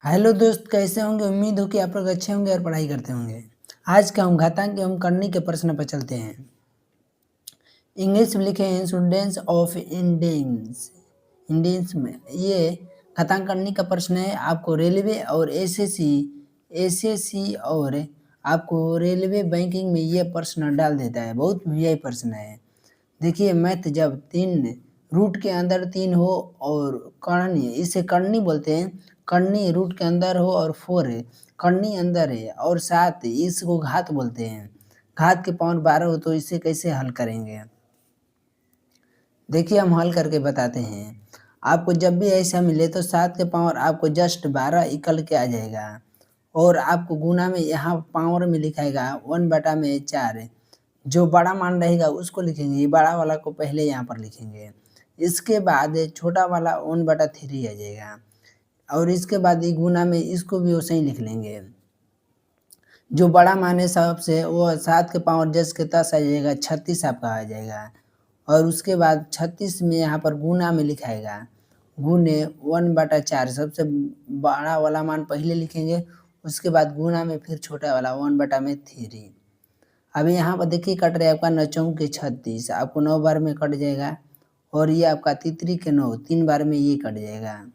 Hello दोस्त, कैसे होंगे। उम्मीद हो कि आप लोग अच्छे होंगे और पढ़ाई करते होंगे। आज का हम घातांक एवं करनी के प्रश्न पर चलते हैं। इंग्लिश में लिखे हैं स्टूडेंट्स ऑफ इंडियंस। इंडियंस में ये घातांक करनी का प्रश्न है। आपको रेलवे और एसएससी और आपको रेलवे बैंकिंग में ये प्रश्न डाल देता है। बहुत यही प्रश्न है। देखिए, मैथ जब तीन रूट के अंदर तीन हो और करनी, इसे करनी बोलते हैं। करनी रूट के अंदर हो और 4 है, करनी अंदर है और 7 इसको घात बोलते हैं। घात के पावर 12 हो तो इसे कैसे हल करेंगे। देखिए, हम हल करके बताते हैं। आपको जब भी ऐसा मिले तो 7 के पावर आपको जस्ट 12 इक्वल के आ जाएगा और आपको गुना में यहाँ पावर में लिखाएगा 1/4। जो बड़ा मान रहेगा उसको लिखेंगे, बड़ा वाला को पहले यहाँ पर लिखेंगे। इसके बाद छोटा वाला 1/3 आ जाएगा और इसके बाद ये गुना में इसको भी वैसे ही लिख लेंगे। जो बड़ा मान है सबसे वो 7 के पावर 10 के 10 आ जाएगा, 36 आपका आ जाएगा। और उसके बाद 36 में यहाँ पर गुना में लिखाएगा, गुने 1/4। सबसे बड़ा वाला मान पहले लिखेंगे, उसके बाद गुना में फिर छोटा वाला 1/3। अभी यहाँ पर देखिए कट रहा है आपका 9 चौके 36, आपको 9 बार में कट जाएगा और ये आपका तितरी के 9 3 बार में ये कट जाएगा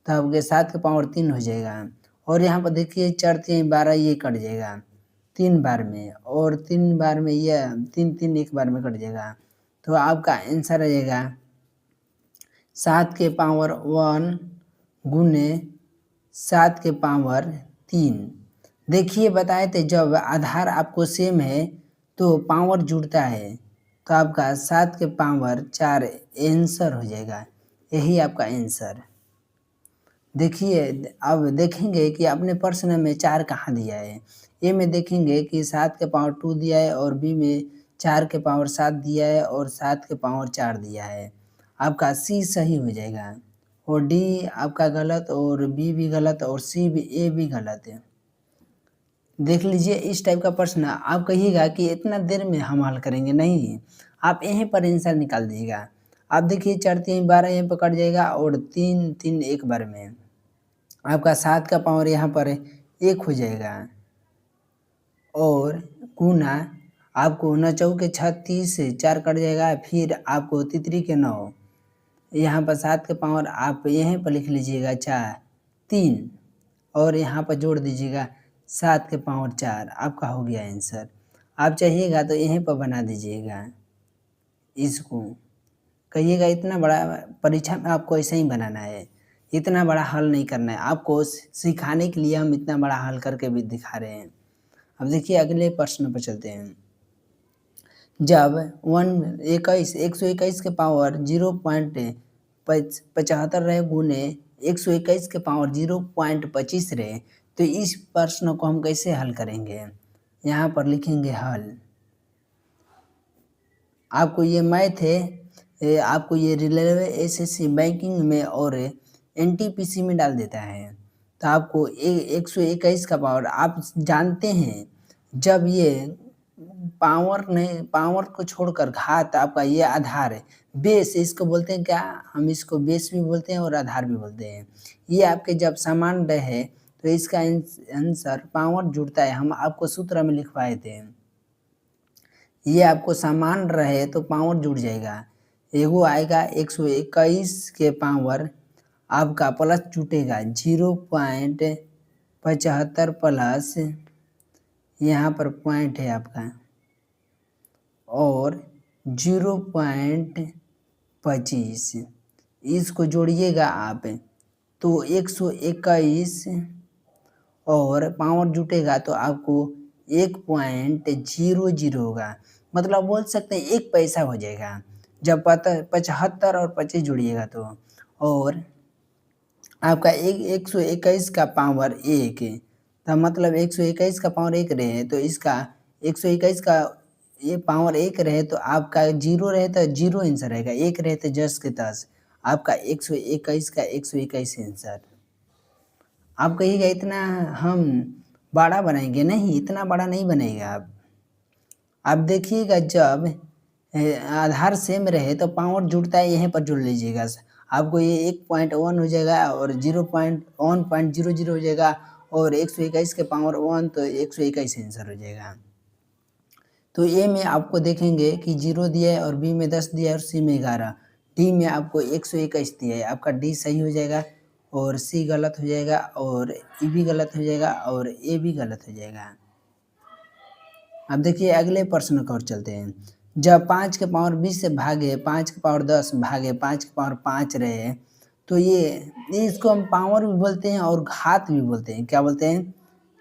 तो आपके 7 के पावर 3 हो जाएगा। और यहाँ पर देखिए 4 3 12 ये कट जाएगा 3 बार में और 3 बार में ये 3 3 एक बार में कट जाएगा। तो आपका आंसर आ जाएगा 7 के पावर 1 गुने 7 के पावर 3। देखिए, बताए थे जब आधार आपको सेम है तो पावर जुड़ता है तो आपका 7 के पावर 4 आंसर हो जाएगा। यही आपका आंसर। देखिए, अब देखेंगे कि अपने प्रश्न में 4 कहाँ दिया है। ए में देखेंगे कि 7 के पावर 2 दिया है और बी में 4 के पावर 7 दिया है और 7 के पावर 4 दिया है। आपका सी सही हो जाएगा और डी आपका गलत और बी भी गलत और सी भी ए भी गलत है। देख लीजिए, इस टाइप का प्रश्न आप कहिएगा कि इतना देर में हम हल करेंगे, नहीं, आप यहीं पर आंसर निकाल दीजिएगा। आप देखिए 4 3 12 यहाँ पर कट जाएगा और 3 3 एक बार में आपका 7 का पावर यहाँ पर 1 हो जाएगा और गुना आपको 9 चौके 36 4 कट जाएगा, फिर आपको तितरी के 9 यहाँ पर 7 के पावर आप यहीं पर लिख लीजिएगा 4 3 और यहाँ पर जोड़ दीजिएगा 7 के पावर 4। आपका हो गया आंसर। आप चाहिएगा तो यहीं पर बना दीजिएगा, इसको कहिएगा इतना बड़ा परीक्षा में आपको ऐसे ही बनाना है, इतना बड़ा हल नहीं करना है। आपको सिखाने के लिए हम इतना बड़ा हल करके भी दिखा रहे हैं। अब देखिए अगले प्रश्न पर चलते हैं। जब 121 के पावर 0.75 रहे गुने 121 के पावर 0.25 रहे तो इस प्रश्न को हम कैसे हल करेंगे। यहाँ पर लिखेंगे हल। आपको ये मैथ है, आपको ये रेलवे एसएससी बैंकिंग में और एनटीपीसी में डाल देता है। तो आपको 121 का पावर आप जानते हैं, जब ये पावर नहीं, पावर को छोड़कर घात आपका ये आधार है, बेस इसको बोलते हैं क्या, हम इसको बेस भी बोलते हैं और आधार भी बोलते हैं। ये आपके जब समान रहे तो इसका आंसर पावर जुड़ता है। हम आपको सूत्र में लिखवाए थे, ये आपको समान रहे तो पावर जुड़ जाएगा। एगो आएगा 121 के पावर आपका प्लस जुटेगा 0.75 प्लस यहाँ पर पॉइंट है आपका और 0.25 इसको जोड़िएगा आप तो 121 और पावर जुटेगा तो आपको 1.00 होगा। मतलब बोल सकते हैं 1 पैसा हो जाएगा जब 75 और 25 जुड़िएगा तो। और आपका 121 का पावर 1 तो मतलब 121 का पावर 1 रहे तो इसका 121 का ये पावर 1 रहे तो आपका 0 रहे तो 0 आंसर रहेगा, 1 रहे तो 10 के 10। आपका 121 का 121 आंसर। आप कहिएगा इतना हम बड़ा बनाएंगे, नहीं, इतना बड़ा नहीं बनेगा। आप देखिएगा जब आधार सेम रहे तो पावर जुड़ता है, यहीं पर जुड़ लीजिएगा। आपको ये 1.1 हो जाएगा और 1.00 हो जाएगा और 121 के पावर 1 तो 121 आंसर हो जाएगा। तो ए में आपको देखेंगे कि 0 दिया है और बी में 10 दिया है और सी में 11, डी में आपको 121 दिया है, आपका डी सही हो जाएगा और सी गलत हो जाएगा और ई भी गलत हो जाएगा और ए भी गलत हो जाएगा। अब देखिए अगले प्रश्न की ओर चलते हैं। जब 5 के पावर 20 से भागे 5 के पावर 10 भागे 5 के पावर 5 रहे तो ये इसको हम पावर भी बोलते हैं और घात भी बोलते हैं। क्या बोलते हैं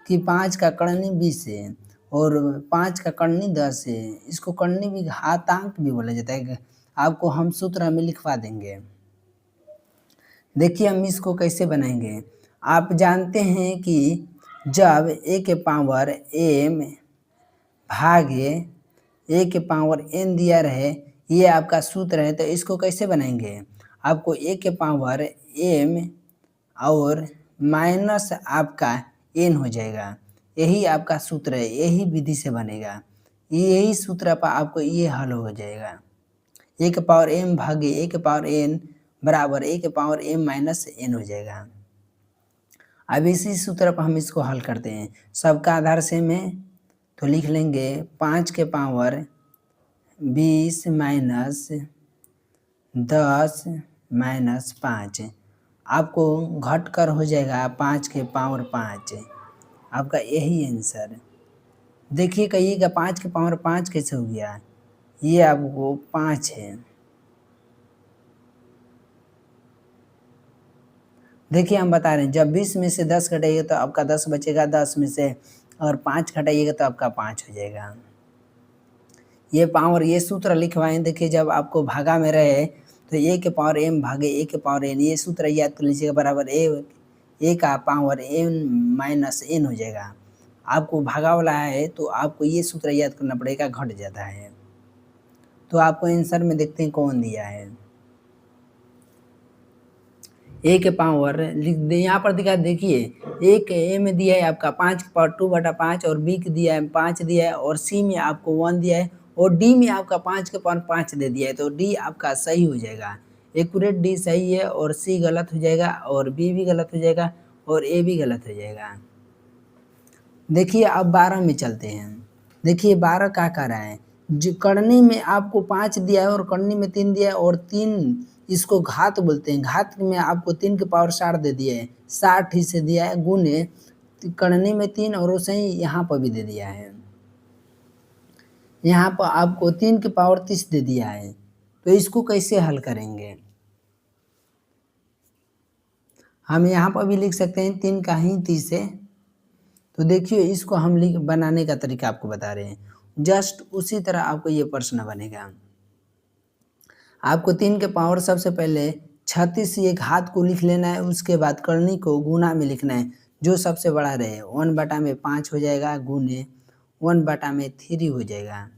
कि 5 का करनी 20 है और 5 का करनी 10 है, इसको करनी भी घातांक भी बोला जाता है। आपको हम सूत्र में लिखवा देंगे। देखिए हम इसको कैसे बनाएंगे। आप जानते हैं कि जब ए के पावर m भागे ए के पावर n दिया रहे, ये आपका सूत्र है, तो इसको कैसे बनाएंगे। आपको ए के पावर m और माइनस आपका n हो जाएगा, यही आपका सूत्र है, यही विधि से बनेगा, यही सूत्र पर आपको ये हल हो जाएगा। ए के पावर m भागे ए के पावर n बराबर ए के पावर m माइनस n हो जाएगा। अब इसी सूत्र पर हम इसको हल करते हैं। सबका आधार सेम है तो लिख लेंगे 5 के पावर 20 माइनस 10 माइनस 5, आपको घट कर हो जाएगा 5 के पावर 5, आपका यही आंसर। देखिए कहिएगा 5 के पावर 5 कैसे हो गया, ये आपको 5 है। देखिए हम बता रहे हैं जब 20 में से 10 घटाइएगा तो आपका 10 बचेगा, 10 में से और 5 घटाइएगा तो आपका 5 हो जाएगा। ये पावर ये सूत्र लिखवाएं। देखिए जब आपको भागा में रहे तो ए के पावर m भागे ए के पावर n, ये सूत्र याद कर लीजिएगा, बराबर ए का पावर m माइनस n हो जाएगा। आपको भागा वाला है तो आपको ये सूत्र याद करना पड़ेगा, घट जाता है। तो आपको आंसर में देखते हैं कौन दिया है। ए के पावर लिख दे, यहाँ पर दिखा देखिए ए के ए में दिया है आपका 5 के पावर 2/5 और बी के दिया है 5 दिया है और सी में आपको 1 दिया है और डी में आपका 5 के पावर 5 दे दिया है, तो डी आपका सही हो जाएगा। एक्यूरेट डी सही है और सी गलत हो जाएगा और बी भी गलत हो जाएगा और ए भी गलत हो जाएगा। देखिए अब 12 में चलते हैं। देखिए 12 क्या कर रहा है, जो करनी में आपको 5 दिया है और करनी में 3 दिया है और 3 इसको घात बोलते हैं, घात में आपको 3 के पावर 60 दे दिया है, 60 ही से दिया है, गुने करनी में 3 और वैसे ही यहाँ पर भी दे दिया है, यहाँ पर आपको 3 के पावर 30 दे दिया है। तो इसको कैसे हल करेंगे, हम यहाँ पर भी लिख सकते हैं 3 का ही 30 है। तो देखिए इसको हम लिख बनाने का तरीका आपको बता रहे हैं, जस्ट उसी तरह आपको ये प्रश्न बनेगा। आपको 3 के पावर सबसे पहले 36 ये घात को लिख लेना है, उसके बाद करनी को गुना में लिखना है, जो सबसे बड़ा रहे 1/5 हो जाएगा गुने 1/3 हो जाएगा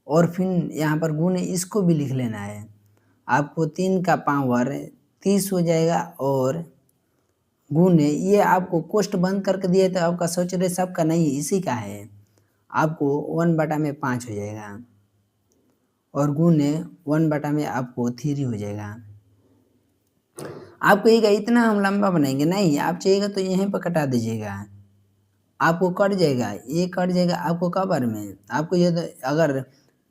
और फिर यहाँ पर गुने इसको भी लिख लेना है। आपको 3 का पावर 30 हो जाएगा और गुने ये आपको कोष्ट बंद करके दिए तो आपका सोच रहे सबका नहीं इसी का है, आपको 1/5 हो जाएगा और गुने 1/में आपको 3 हो जाएगा। आप कहिएगा इतना हम लंबा बनाएंगे, नहीं आप चाहिएगा तो यहीं पर कटा दीजिएगा, आपको कट जाएगा, ये कट जाएगा आपको कब बार में, आपको ये तो अगर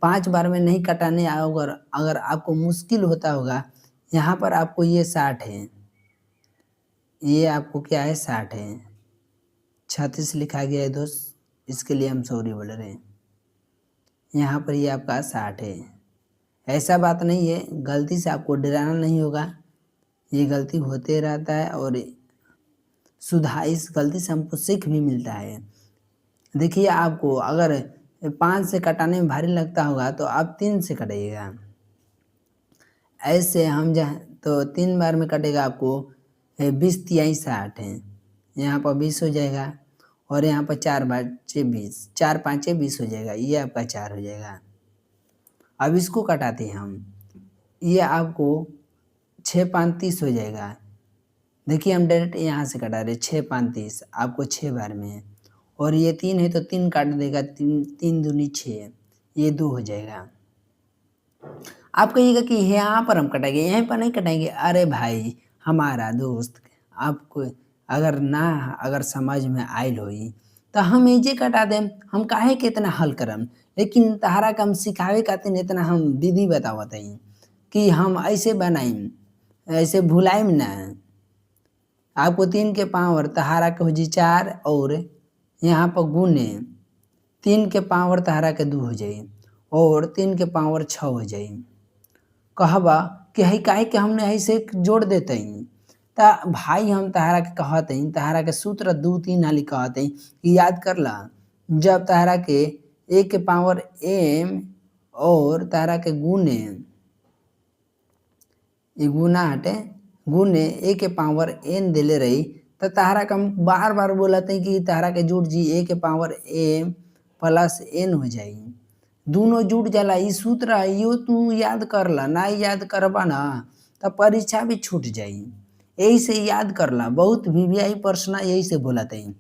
5 बार में नहीं कटाने अगर आपको मुश्किल होता होगा, यहाँ पर आपको ये 60 है, ये आपको क्या है 60 है, 36 लिखा गया है दोस्त, इसके लिए हम सॉरी बोल रहे हैं। यहाँ पर ये आपका 60 है, ऐसा बात नहीं है, गलती से आपको डराना नहीं होगा, ये गलती होते रहता है और सुधार इस गलती से हमको सीख भी मिलता है। देखिए आपको अगर 5 से कटाने में भारी लगता होगा तो आप 3 से कटाइएगा, ऐसे हम तो 3 बार में कटेगा आपको 20 तिहाई 60 है, यहाँ पर 20 हो जाएगा और यहाँ पर 4 5 20, 4 5 20 हो जाएगा, ये आपका 4 हो जाएगा। अब इसको कटाते हैं हम, ये आपको 6 5 30 हो जाएगा। देखिए हम डायरेक्ट यहाँ से कटा रहे 6 5 30, आपको 6 बार में है और ये 3 है तो 3 काट देगा, 3 3 दूनी 6, ये 2 हो जाएगा। आप कहिएगा कि यहाँ पर हम कटाएंगे, यहीं पर नहीं कटाएंगे। अरे भाई हमारा दोस्त, आपको अगर समझ में आयल होई तो हम एजे कटा देम, हम काहे के इतना हल करम। लेकिन तहरा के हम सिखावे खातिर इतना हम विधि बतावत हई कि हम ऐसे बनाइम, ऐसे भुलाइम ना। आपको 3 के पावर तहारा के हो जी 4 और यहाँ पर गुने 3 के पावर तहारा के 2 हो जाई और 3 के पावर 6 हो जाई। कहबा कि हई काहे के हमने ऐसे जोड़ देते हैं। ता भाई हम तहारा के कहते हैं, तहारा के सूत्र 2-3 हाली कहते हैं कि याद कर ला। जब तहारा के a के पावर m और तहारा के गुने ये गुना हटे गुने a के पावर n देले रही तो तहारा के हम बार बार बोलते हैं कि तहारा के जुड़ जी a के पावर m प्लस n हो जाई। दोनों जुड़ जाला, ई सूत्र यो तू याद कर ला, ना याद करबा ना तो परीक्षा भी छूट जाई। यही से याद कर ला, बहुत वीवीआई प्रश्न यही से बोलते हैं।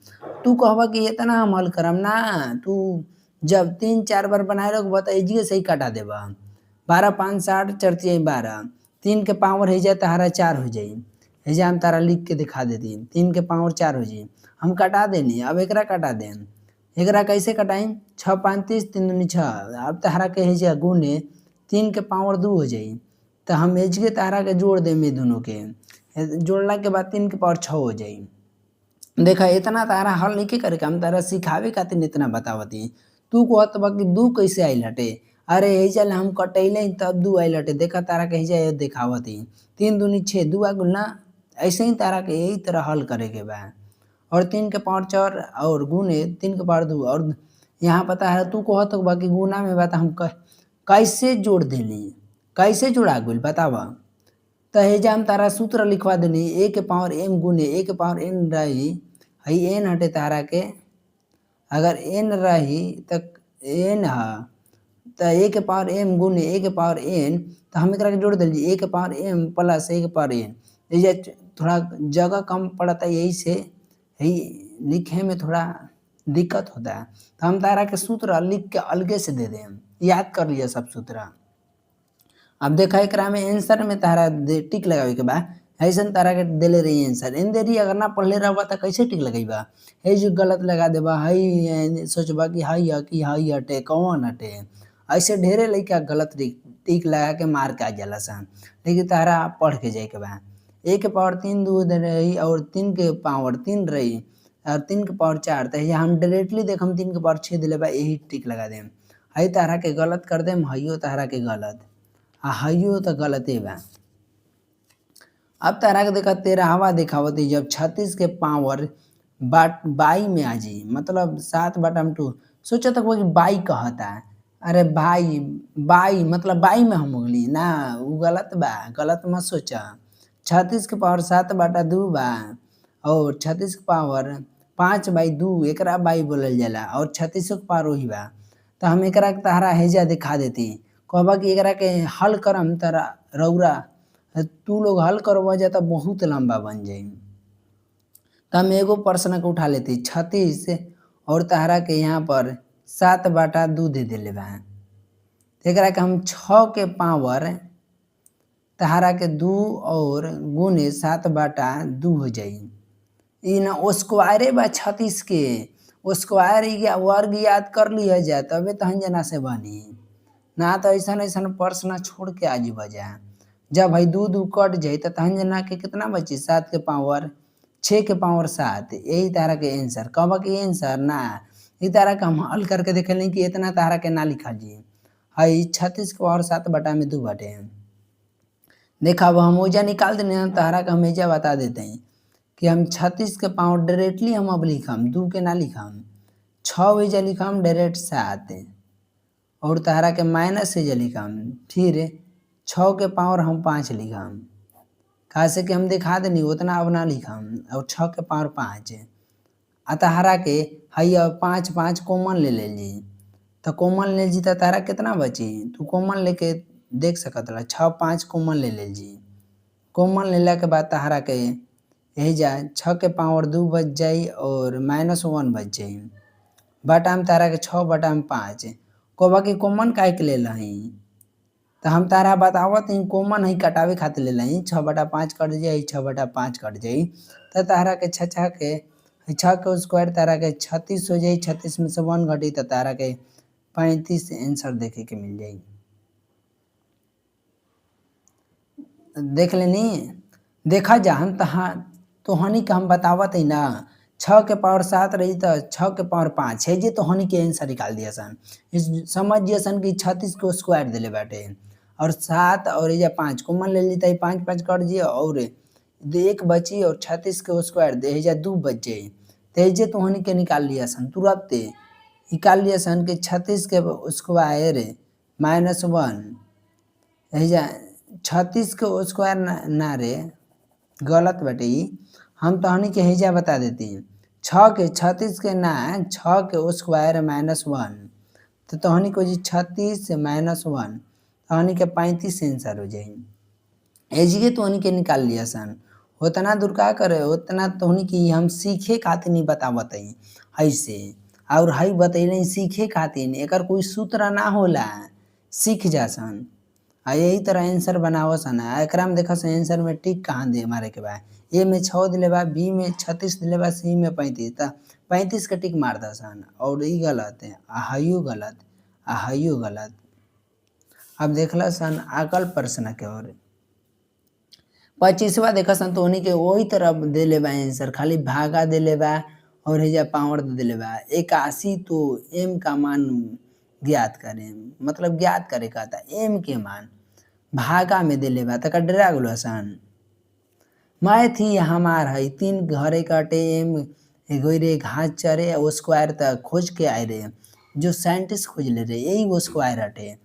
तू कहबा कि इतना हम हल करम ना, तू जब 3-4 बार बनाए रखबा तो एजिए से ही काटा देबा। 12 5 60 चरती 12 3 के पावर है जाए तहारा 4 हो जाई। हेजा हम तारा लिख के दिखा देती 3 के पावर 4 हो जाई। हम कटा देनी, अब एकरा कटा दें। एकरा कैसे कटाई? 6 5 30 3 दूनी 6। अब तहारा के हेजा गुने 3 के पावर 2 हो जाई। तो हम एजगे तहारा के जोड़ दें दोनों के, जोड़ला के बाद 3 के पावर 6 हो जाई। देखा इतना तारा हल नहीं के करे, हम तारा सिखावे खातिर इतना बतावती। तू कहत बा कि 2 कैसे आइल हटे, अरे चल हम कटैले तब 2 आइल हटे। देखा तारा के हेजा देखावती 3 दूनी 6 2 आ गुना। ऐसे ही तारा के यही तरह हल करे के बा। और 3 के पावर 4 और गुने 3 के पावर 2 और यहाँ पता है तू कहत बा कि गुना में बता हम कैसे जोड़ देली, कैसे जोड़ा गइल बतावा। तो हेजा हम तारा सूत्र लिखवा देनी a के पावर m गुने a के पावर n रही, हई n हटे तारा के, अगर n रही तो n ह तो a के पावर m गुने a के पावर n तो हम एकरा के जोड़ देली a के पावर m प्लस a के पावर n। ये थोड़ा जगह कम पड़ता है, यही से यही लिखे में थोड़ा दिक्कत होता है। तो हम तारा के सूत्र लिख के अलगे से दे दें, याद कर लिया सब सूत्र। अब देखा एकरा में आंसर में तारा टिक लगावे के बा, ऐसा तारा के देले रही आंसर इन देरी अगर ना पढ़ले रहबा तो कैसे टिक लगेबा। है जो गलत लगा देबा, हई सोचबा कि हई है कि हई हटे कौन हटे। ऐसे ढेरे लइका गलत टिक लगा के मार के आ जाला सन। लेकिन तारा पढ़ के जाए के बा। a के पावर 3 2 रही और 3 के पावर 3 रही और 3 के पावर 4। तो हम डायरेक्टली देख हम 3 के पावर 6 दिले बा, यही टिक लगा देम। हई तारा के गलत कर देम, हइयो तारा के गलत, हइयो तो गलते बा। अब तारा के देखा 13वां दिखावती जब 36 के पावर बाई में आ जी, मतलब 7/2। सोचा तक वो कि बाई कहता है, अरे भाई बाई मतलब बाई में हम उगली ना, वो गलत बा, गलत मत सोचा। 36 के पावर 7/2 बा और 36 के पावर 5/2 एकरा बाई बोलल जाला और 36 के पावर वही बा। तो हम एकरा के तहरा हेजा दिखा देती, कहबा कि एकरा के हल करम तारा रौरा तू लोग हल करवा जाता बहुत लंबा बन जाई। तो हम एगो प्रश्न के उठा लेती 36 और तहरा के यहाँ पर 7/2 दे दिले बा। एकरा के हम 6 के पावर तहरा के 2 और गुने 7/2 हो जाई। ई ना स्क्वायरे बा 36 के, स्क्वायर या वर्ग याद कर लिया जाए तबे तहन जना से बनी, ना तो ऐसा प्रश्न छोड़ के आज बजा। जब भाई 2 2 कट जाई तो तहन जना के कितना बची 7 के पावर 6 के पावर 7। यही तारा के आंसर कहबा कि आंसर ना, ई तारा के हम हल करके देखेली कि इतना तारा के ना लिखल जी। हई 36 के पावर 7/2 बाटे। देखा अब हम ओजा निकाल देने तारा के हम एजा बता देते हैं कि हम 36 के पावर डायरेक्टली हम अब लिखम, 2 के ना लिखम, 6 एजा लिखम डायरेक्ट 7 और तारा के माइनस एजा लिखम, फिर 6 के पावर हम 5 लिखम। खासे कि हम दिखा देनी उतना अब ना लिखम और 6 के पावर 5 आ तहारा के हई 5 5 कॉमन ले ली। तो कॉमन ले जी तो तारा कितना बची, तू कॉमन लेके देख सकत ला 6 5 कॉमन ले जी। कॉमन लेला के बाद तहारा के यही जा 6 के पावर 2 बच जाई और -1 बच जाई। बटा में तारा के 6/5 कहबा कि कॉमन काहे के ले लही, तो हम तारा बतावत ही कॉमन ही कटावे खातिर ले लाई 6/5 कट जाई 6/5 कट जाई तो तारा के 6 के 6 के स्क्वायर तारा के 36 हो जाई 36 में से 1 घटी तो तारा के 35 आंसर देखे के मिल जाई। देख लेनी देखा जा हम तहाँ तोहनी के हम बतावत है ना 6 के पावर 7 रही तो 6 के पावर 5 है जे तोहनी के आंसर निकाल दिया सन। समझिए सन कि 36 को स्क्वायर दिले बाटे और 7 और ये 5 कॉमन ले ली 5 5 कट जी और 1 बची और 36 के स्क्वायर दे जा 2 बच जाई तेजे तोहनी के निकाल लिया सन तुरंत निकाल लिया सन कि 36 के स्क्वायर -1 जा 36 के स्क्वायर ना रे गलत बाटे हम तहनी के हेजा बता देती 6 के 36 के ना 6 के स्क्वायर -1 तो तहनी को जी 36 -1 तहनी के 35 आंसर हो जाई। एजिए तोहनी के निकाल लिया सन उतना दूर का करे उतना तोहनी की हम सीखे खातिर नहीं बतावत है से और हई बतैले सीखे खातिर एकर कोई सूत्र ना होला सीख जा सन आ यही तरह आंसर बनाव सन एकरा में देखा सन आंसर में टिक कहाँ दे मारे के बा ए में 6 दिले बा बी में 36 दिले बा सी में 35 त 35 के टिक मार दा सन और ई गलत है आ हइयो गलत। अब देखला सन अगल प्रश्न के और 25वां देखा सन तो उन्हीं के वही तरह दिले बा आंसर खाली भागा दिले बा और हेजा पावर दे दिले बा 81 तो एम का मान ज्ञात करें मतलब ज्ञात करे कहता एम के मान भागा में दिले बा तक डरा गलो सन मैथ ही हमार है 3 घरे काटे एम एगो रे घास चरे वो स्क्वायर तक खोज के आए रे जो साइंटिस्ट खोज ले रहे यही वो स्क्वायर हटे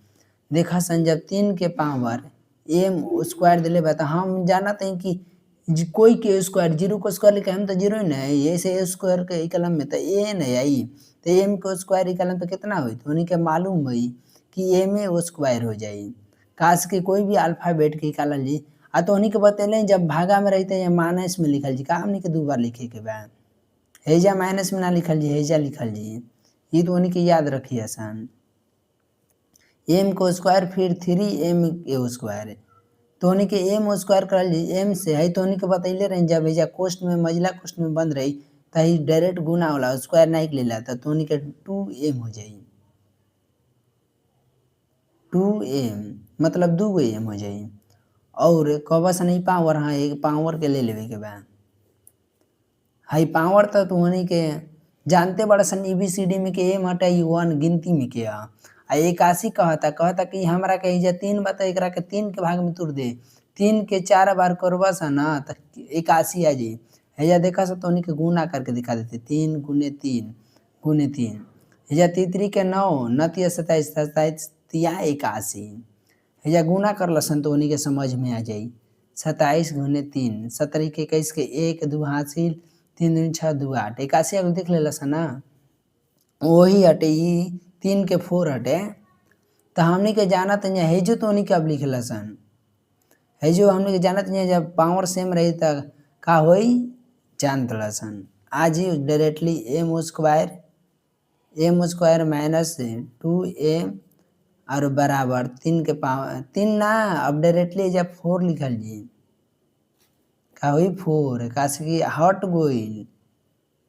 देखा सन जब 3 के पावर एम स्क्वायर दिले बा तो हम जानते हैं कि कोई के स्क्वायर 0 को स्क्वायर लिखा हम तो 0 ही नहीं ये से स्क्वायर के कलम में तो ए नहीं आई तो एम को स्क्वायर कलम पे कितना हुई तो उन्हीं के मालूम हुई कि एम ए स्क्वायर हो जाई काश के कोई भी अल्फाबेट के निकाल ली आ तो उन्हीं के बतेले जब भागा में रहते हैं माइनस में लिखल जी का हमनी के 2 बार लिखे के बा हेजा माइनस में ना लिखल जी हेजा लिखल जी ये तो उन्हीं के याद रखिए आसान एम को स्क्वायर फिर 3m ए स्क्वायर तो उन्हीं के एम स्क्वायर कर ली एम से है तो उन्हीं के बतैले रही जब हेजा कोष्ट में मझला कोष्ट में बंद रही तही डायरेक्ट गुना होला स्क्वायर नहीं लेला तो उन्हीं के 2m हो जाई 2m मतलब 2 m हो जाई और कबस नहीं पावर हाँ एक पावर के ले लेवे के बा हाई पावर तो उन्हीं के जानते बड़ा सन ABCD में के एम हटा 1 गिनती में के आ 81 कहता कि हमरा के जे 3 बता एकरा के 3 के भाग में तोड़ दे 3 के 4 बार करबा सा ना तो 81 आ जी हेजा देखा सा तो उन्हीं के गुना करके दिखा देते 3 गुने 3 गुने 3 हेजा 3 के 9 9 27 27 तिया 81 हेजा गुना कर लसन तो उन्हीं के समझ में आ जाई 27 गुने 3 17 के 21 के 1 2 हासिल 3 दूनी 6 2 8 81 अगर देख ले लसन ना वही हटे 3 के 4 हटे तो हमनी के जाना तो हेजो तो उन्हीं के अब लिख लसन हेजो हमनी के जाना तो जब पावर सेम रही तो का होई जान लसन आज ही directly M square minus 2m और बराबर 3 के पावर 3 ना अब डायरेक्टली जब 4 लिखल जी का हुई 4 काश की हट गोइल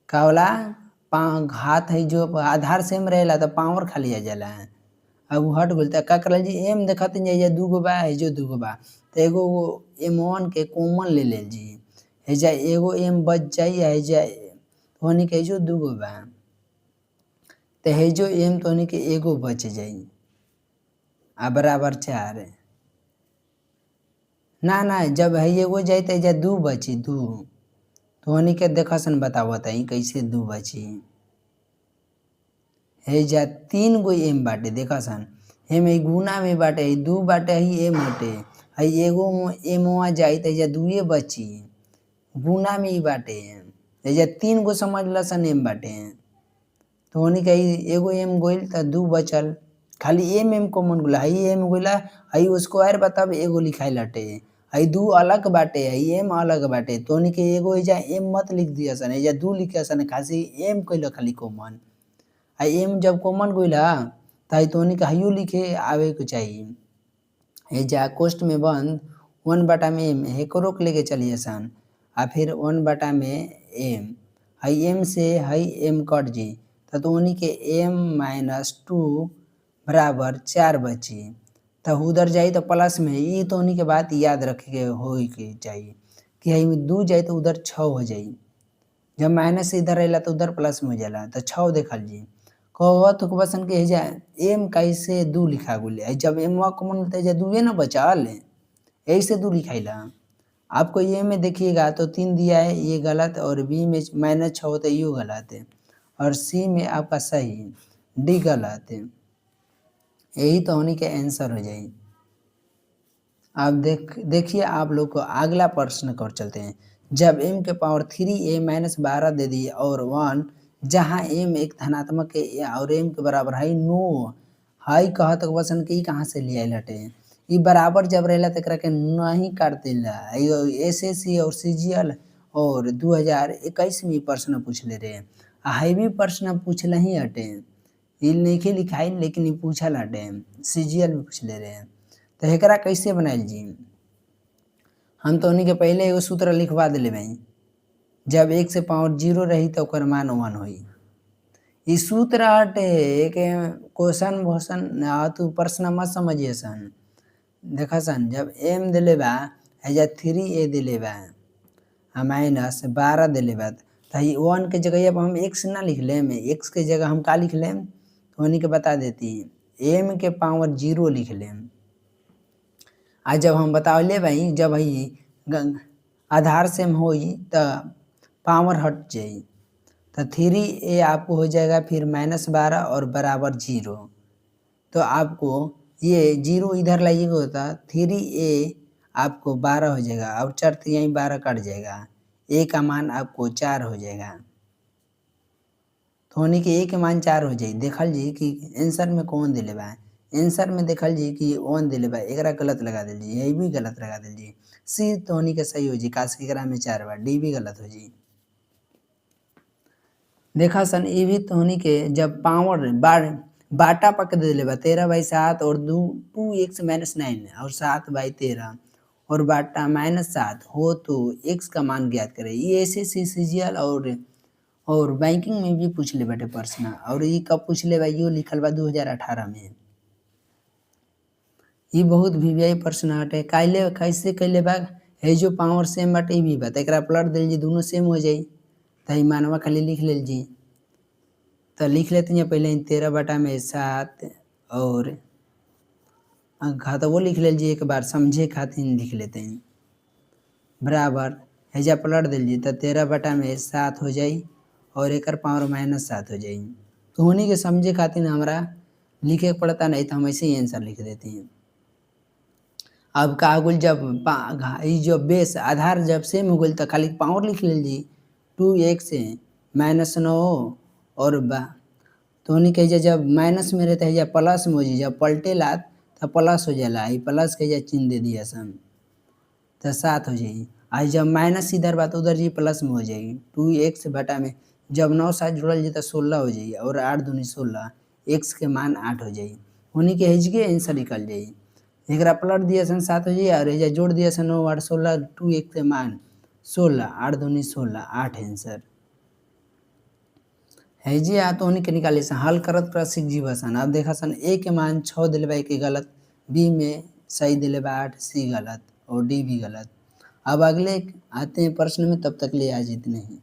का होला हाथ है जो आधार सेम रहेला तो पावर खाली आ जाला अब वो हट गोइल तो का करल जी एम देखत नहीं 2 गो बा है जो 2 गो बा तो एगो m1 के कॉमन ले ले जी हेजा एगो m बच जाई हेजा होनी के जो 2 गो बा तो हेजो m तो होनी के एगो बच जाई आ बराबर 4 ना जब है एगो जाई तो हेजा 2 बची 2 तो होनी के देखा सन बतावत है कैसे 2 बची हेजा 3 गो m बाटे देखा सन एम गुना में बाटे 2 बाटे है m हटे है एगो m जाई तो हेजा 2 बची गुना में ही बाटे हेजा 3 गो समझ लसन m बाटे तो होनी के एगो m गोइल तो 2 बचल खाली एम कॉमन गोला है एम गोला है स्क्वायर बताब एगो लिखाइल हटे है 2 अलग बाटे है एम अलग बाटे तो उन्हीं के एगो एजा एम मत लिख दिया सन एजा 2 लिखा सन खाली एम कइल खाली कॉमन है एम जब कॉमन गोइला तो उन्हीं के हइयो लिखे आवे के चाहिए एजा कोष्ट में बंद 1/m एकरो के लेके चलिए सन आ फिर 1/m हई m से हई m कट जी तो उन्हीं के m-2 बराबर 4 बची तो उधर जाई तो प्लस में ये तो उन्हीं के बात याद रखे के हो के चाहिए कि हई में 2 जाए तो उधर 6 हो जाई जब माइनस इधर रहेला तो उधर प्लस में हो जाला तो 6 देखल जी कहो तो क्वेश्चन के हेजा m कैसे 2 लिखा गुले जब m कॉमन होता है जा 2 ना बचल यही से 2 लिखाइला आपको ये में देखिएगा तो 3 दिया है ये गलत और बी में -6 होता है ये गलत है और सी में आपका सही डी गलत है यही तो होने के आंसर हो जाए। अब देखिए आप लोग को अगला प्रश्न कर चलते हैं। जब m के पावर 3a-12 दे दी और 1 जहाँ m एक धनात्मक है और m के बराबर है नो हाई कहत क्वेश्चन के कहाँ से ले आइल हटे ई बराबर जब रहेला तो एकरा के नहीं काट देला एसएससी और सीजीएल और 2021 में प्रश्न पूछले रहे हाई भी प्रश्न पूछला ही हटे ई नहीं लिखाई लेकिन ई पूछल हटे सीजीएल में पूछले रहे तो एकरा कैसे बनाइल जी हम तो उन्हीं के पहले एगो सूत्र लिखवा दिले भाई जब 1 से पावर 0 रही तो ओकर मान 1 होई ई सूत्र हटे एक क्वेश्चन तू प्रश्न मत समझिए सन देखा सन जब m दिले बा हैजा 3a दिले बा -12 दिले बा तो 1 के जगह अब हम x ना लिख लेम x के जगह हम का लिख लेम तो उन्हीं के बता देती m के पावर 0 लिख लेम आज जब हम बतावले भाई जब भाई आधार से हम होई तो पावर हट जाई तो 3a आपको हो जाएगा फिर -12 और बराबर 0 तो आपको ये 0 इधर लाइएगा होता 3a आपको 12 हो जाएगा अब 4 यहीं 12 कट जाएगा a का मान आपको 4 हो जाएगा तो होने के a के मान 4 हो जाए देखल जी कि आंसर में कौन दिले बा आंसर में देखल जी कि 1 दिले बा एकरा गलत लगा दिल जी यही भी गलत लगा दिल जी सी तो होने के सही हो जी काश एकरा में 4 बा डी भी गलत हो जी देखा सन ये भी तो होने के जब पावर बाटा पक दे दिले बा 13/7 और 2x -9 और 7/13 और बाटा -7 हो तो x का मान ज्ञात करें ये एसएससी सीजीएल और बैंकिंग में भी पूछ ले बाटे प्रश्न और ये कब पूछ ले बा यो लिखल बा 2018 में ये बहुत वीवीआई प्रश्न हटे काले कैसे कैले बा है जो पावर सेम बाटे भी बा एकरा प्लट दिल जी दोनों सेम हो जाई तो मानवा खाली लिख लेल जी तो लिख लेते हैं पहले 13/7 और घातवो लिख लेल जी एक बार समझे खातिर लिख लेते हैं बराबर हैजा पलट दिल जी तो 13/7 हो जाई और एक पावर -7 हो जाई तो होने के समझे खातिर हमारा लिखे पड़ता नहीं तो हम ऐसे ही आंसर लिख देते हैं। अब का गुल जब जो बेस आधार जब सेम हो गई तो खाली पावर लिख लेल जी 2x -9 और तो उन्हीं के जब माइनस में रहता है या प्लस में हो जी जब पलटे ला तो प्लस हो जाला प्लस के चिन्ह दे दिया सन तो 7 हो जाएगी आज जब माइनस इधर बात उधर जी प्लस में हो जाएगी 2x बटा में जब 9 साथ जुड़ल जी तो 16 हो जाएगी और 8 दूनी 16 x के मान 8 हो जाएगी उन्हीं के हेज के आंसर निकल जाएगी एक पलट दिया सन 7 हो जाए और एजा जोड़ दिया सन 9 8 16 2x के मान 16 8 दूनी 16 8 आंसर है जी आ तो उन्हीं के निकाले सन हल करत कर सीख जीवा सन अब देखा सन a के मान 6 दिले बा के गलत b में सही दिले बा 8 c गलत और d भी गलत। अब अगले आते हैं प्रश्न में तब तक ले आज इतने ही।